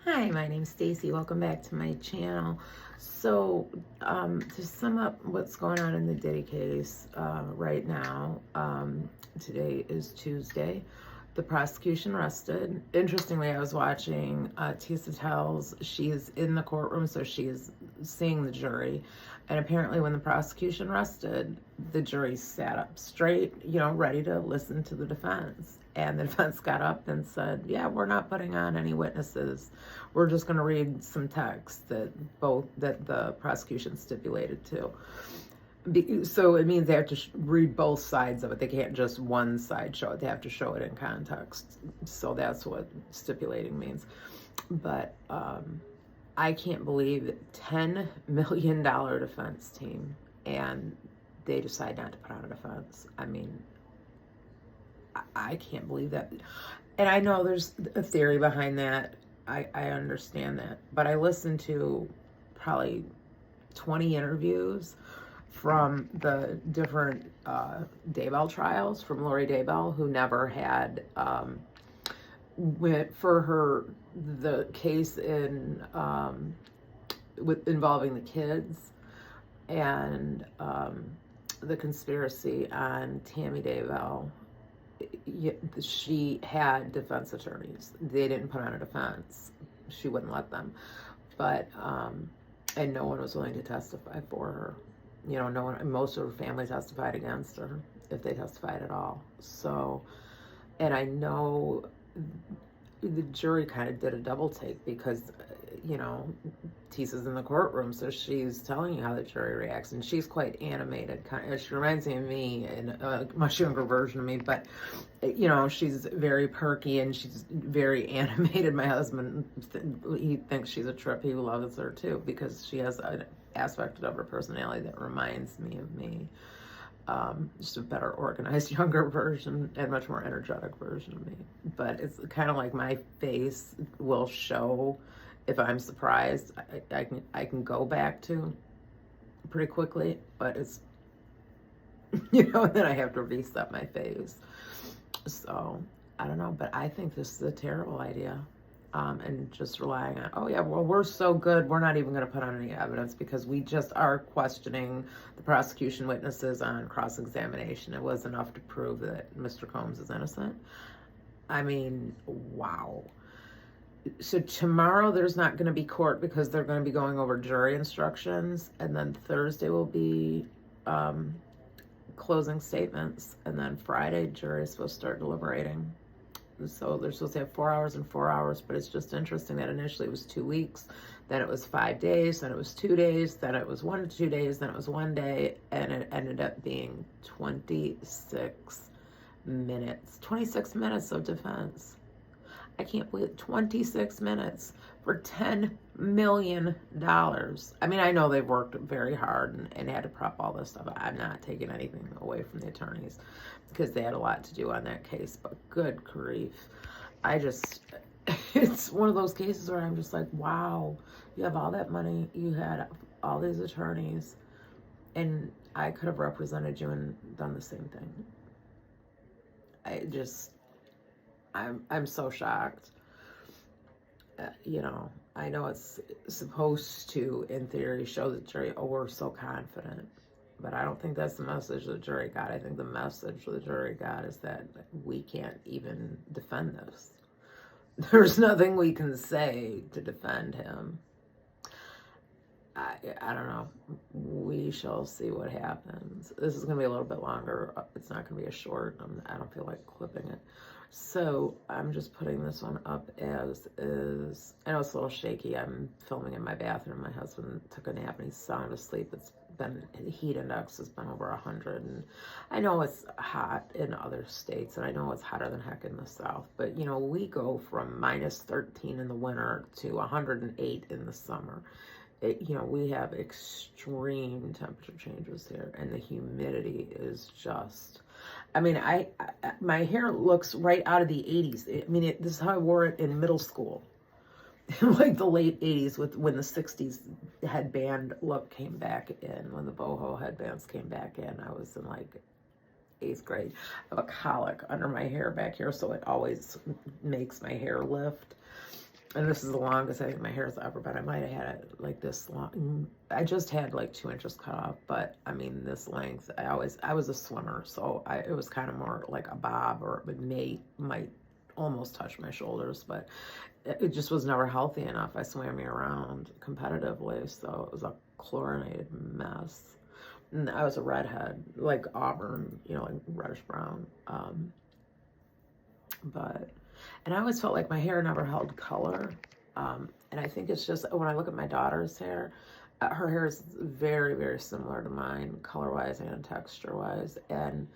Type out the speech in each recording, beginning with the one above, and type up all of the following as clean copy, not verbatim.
Hi, my name's Stacy. Welcome back to my channel. So, to sum up what's going on in the Diddy case right now, today is Tuesday. The prosecution rested. Interestingly, I was watching Tisa Tells. She's in the courtroom, so she's seeing the jury. And apparently, when the prosecution rested, the jury sat up straight, ready to listen to the defense. And the defense got up and said, yeah, we're not putting on any witnesses. We're just going to read some text that the prosecution stipulated to. So it means they have to read both sides of it. They can't just one side show it. They have to show it in context. So that's what stipulating means. But I can't believe it. $10 million defense team, and they decide not to put on a defense. I mean, I can't believe that. And I know there's a theory behind that. I understand that. But I listened to probably 20 interviews from the different Daybell trials, from Lori Daybell, who never had, went for the case involving the kids, and the conspiracy on Tammy Daybell. She had defense attorneys. They didn't put on a defense. She wouldn't let them. But, and no one was willing to testify for her. No one, most of her family testified against her, if they testified at all. So, and I know the jury kind of did a double take because, Tisa's in the courtroom, so she's telling you how the jury reacts, and she's quite animated. She reminds me of me, in a much younger version of me, but, she's very perky and she's very animated. My husband, he thinks she's a trip. He loves her too, because she has an aspect of her personality that reminds me of me. Just a better organized, younger version, and much more energetic version of me. But it's kind of like my face will show if I'm surprised. I can go back to pretty quickly, but it's then I have to reset my face. So I don't know, but I think this is a terrible idea. And just relying on, oh yeah, well, we're so good, we're not even going to put on any evidence because we just are questioning the prosecution witnesses on cross-examination. It was enough to prove that Mr. Combs is innocent. I mean, wow. So tomorrow there's not going to be court because they're going to be going over jury instructions, and then Thursday will be closing statements, and then Friday jury is supposed to start deliberating. So they're supposed to have 4 hours and 4 hours, but it's just interesting that initially it was 2 weeks, then it was 5 days, then it was 2 days, then it was 1 to 2 days, then it was 1 day, and it ended up being 26 minutes. 26 minutes of defense. I can't believe it. 26 minutes for $10 million. I mean, I know they've worked very hard and had to prep all this stuff. I'm not taking anything away from the attorneys because they had a lot to do on that case, but good grief. It's one of those cases where I'm just like, wow, you have all that money, you had all these attorneys, and I could have represented you and done the same thing. I'm so shocked. I know it's supposed to, in theory, show the jury, oh, we're so confident. But I don't think that's the message the jury got. I think the message the jury got is that we can't even defend this. There's nothing we can say to defend him. I don't know. We shall see what happens. This is going to be a little bit longer. It's not going to be a short. I don't feel like clipping it. So I'm just putting this one up as is. I know it's a little shaky. I'm filming in my bathroom. My husband took a nap and he's sound asleep. The heat index has been over 100. And I know it's hot in other states, and I know it's hotter than heck in the South. But, we go from minus 13 in the winter to 108 in the summer. We have extreme temperature changes here, and the humidity is just, I mean, my hair looks right out of the 80s. This is how I wore it in middle school, like the late 80s, when the 60s headband look came back in, when the boho headbands came back in. I was in like 8th grade. I have a colic under my hair back here, so it always makes my hair lift. and this is the longest I think my hair's ever been. I might have had it like this long. I just had like 2 inches cut off, but I mean this length. I was a swimmer, so it was kind of more like a bob, or it might almost touch my shoulders, but it just was never healthy enough. I swam year round competitively, so it was a chlorinated mess. And I was a redhead, like auburn, like reddish brown. And I always felt like my hair never held color. And I think it's just when I look at my daughter's hair, her hair is very, very similar to mine, color-wise and texture-wise. And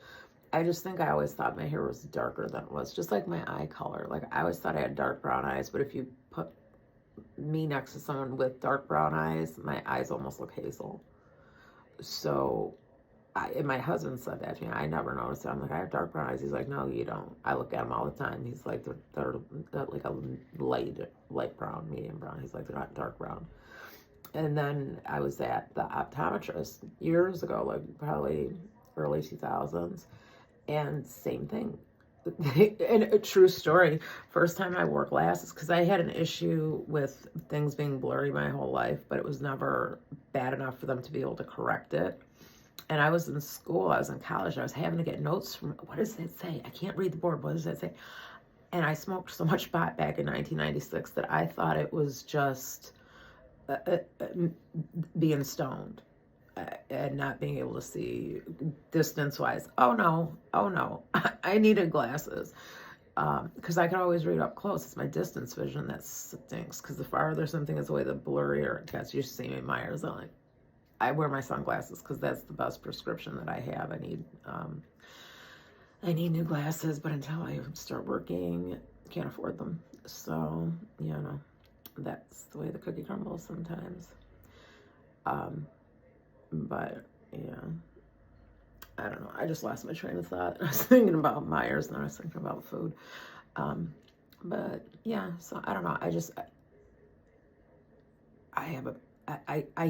I just think I always thought my hair was darker than it was, just like my eye color. Like I always thought I had dark brown eyes, but if you put me next to someone with dark brown eyes, my eyes almost look hazel. So and my husband said that to me. I never noticed it. I'm like, I have dark brown eyes. He's like, no, you don't. I look at them all the time. He's like, they're like a light brown, medium brown. He's like, they're not dark brown. And then I was at the optometrist years ago, like probably early 2000s, and same thing. And a true story, first time I wore glasses, because I had an issue with things being blurry my whole life, but it was never bad enough for them to be able to correct it. And I was in school, I was in college, I was having to get notes from, what does that say? I can't read the board, what does that say? And I smoked so much pot back in 1996 that I thought it was just being stoned and not being able to see distance-wise. Oh no, I needed glasses. Because I could always read up close. It's my distance vision that stinks. Because the farther something is away, the blurrier it gets. You see me in Myers. I wear my sunglasses because that's the best prescription that I have. I need new glasses, but until I start working, can't afford them. So, that's the way the cookie crumbles sometimes. But, yeah, I don't know. I just lost my train of thought. I was thinking about Myers, and then I was thinking about food. But, yeah, so I don't know.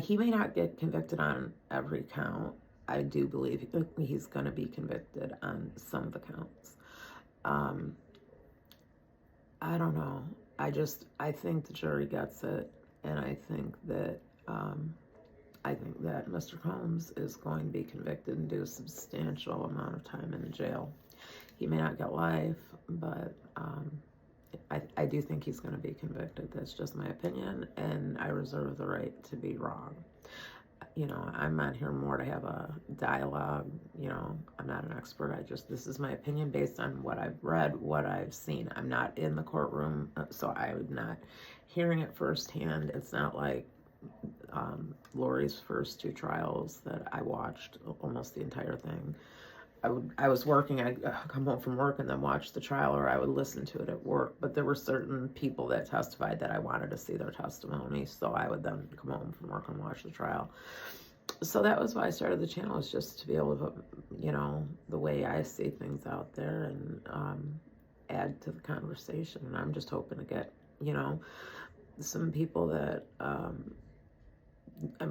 He may not get convicted on every count. I do believe he's going to be convicted on some of the counts. I don't know. I think the jury gets it, and I think that Mr. Combs is going to be convicted and do a substantial amount of time in jail. He may not get life, but I do think he's going to be convicted. That's just my opinion, and I reserve the right to be wrong. I'm on here more to have a dialogue. I'm not an expert. This is my opinion based on what I've read, what I've seen. I'm not in the courtroom, so I'm not hearing it firsthand. It's not like Lori's first 2 trials that I watched almost the entire thing. I was working, I'd come home from work and then watch the trial, or I would listen to it at work. But there were certain people that testified that I wanted to see their testimony, so I would then come home from work and watch the trial. So that was why I started the channel, was just to be able to put, the way I see things out there and add to the conversation. And I'm just hoping to get, some people that,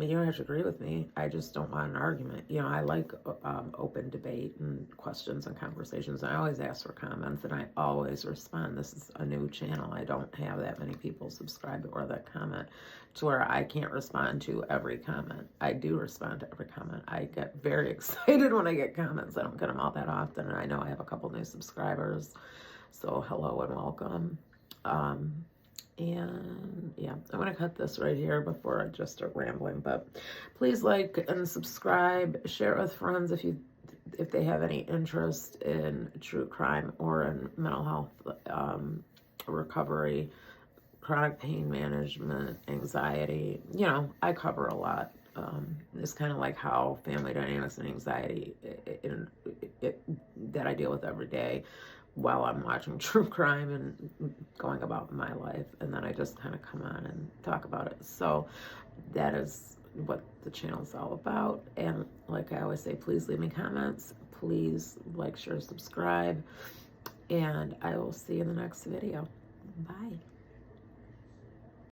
you don't have to agree with me. I just don't want an argument. I like open debate and questions and conversations. I always ask for comments, and I always respond. This is a new channel. I don't have that many people subscribe or that comment to where I can't respond to every comment. I do respond to every comment. I get very excited when I get comments. I don't get them all that often, and I know I have a couple new subscribers. So hello and welcome. And yeah, I'm going to cut this right here before I just start rambling, but please like and subscribe, share it with friends if they have any interest in true crime or in mental health, recovery, chronic pain management, anxiety. I cover a lot. It's kind of like how family dynamics and anxiety that I deal with every day while I'm watching true crime and going about my life, and then I just kind of come on and talk about it. So that is what the channel's all about. And like I always say, please leave me comments, please like, share, subscribe, and I will see you in the next video. Bye.